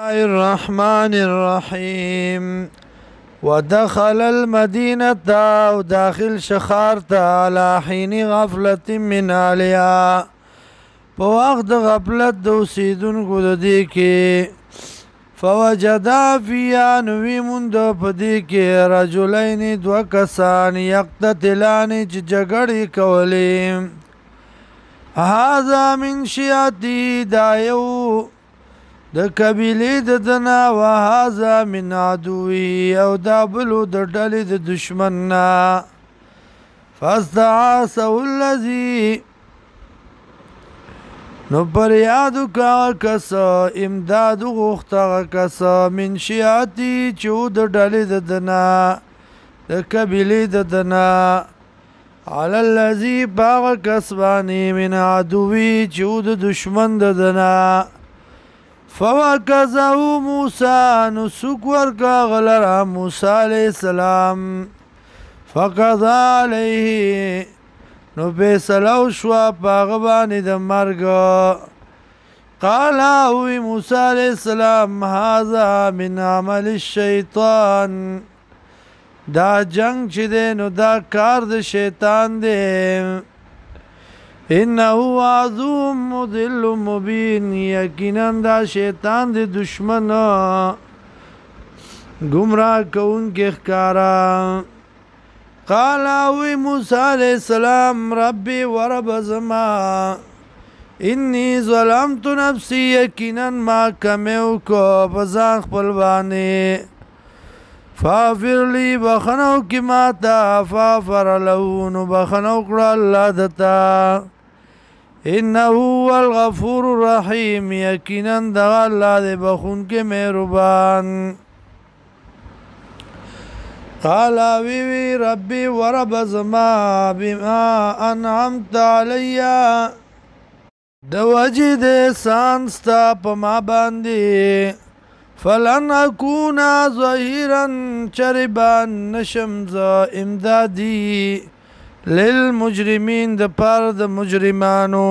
الرحمن الرحيم ودخل المدينة وداخل شخارت على حين غفلة من عليها فوقت غفلت دوسيدن قدديك فوجدا فيها نوي مند پديك رجلين دو کسان يقتتلان جگڑی کولی هذا من شيعتي دايو د قبیلې د دنا وهذا من عدوي او دا بلو د ډلې د دشمن نه فاستعاصه الذي نو پر یادو کا کس امداد غوښته کس من شیعتي چې د ډلې د دنا د قبیلې د دنا على الذي باغ کسبانی من عدوي چې د دشمن د دنا فوکزه موسی نو سوک ورکا غلرا موسی علیہ السلام فقضا علیه نو بیسلو شوا پاغبانی د مرگ قالا ہوئی موسی علیہ السلام هذا من عمل الشیطان دا جنگ چی دے نو دا کار د شیطان دے انہو عظوم مضل مبین یقینا دا شیطان دی دشمن گمراہ کون کے اخکارا قالاوی موسیٰ علیہ السلام ربی ورب زما انی ظلمت نفسی یقینا ما کمیو کو بزان خپلوانی فاغفر لی بخنو کی ماتا فاغفر لہو بخنو کرا اللہ دتا انہو الغفور الرحیم یقینا دغا اللہ دے بخون کے مہربان قالا ویوی ربی ورب زما بما انعمت علی دوجی دے سانستا پما باندی فلن اکونا ظہیرا چربان نشمز امدادی للمجرمین د پار د مجرمانو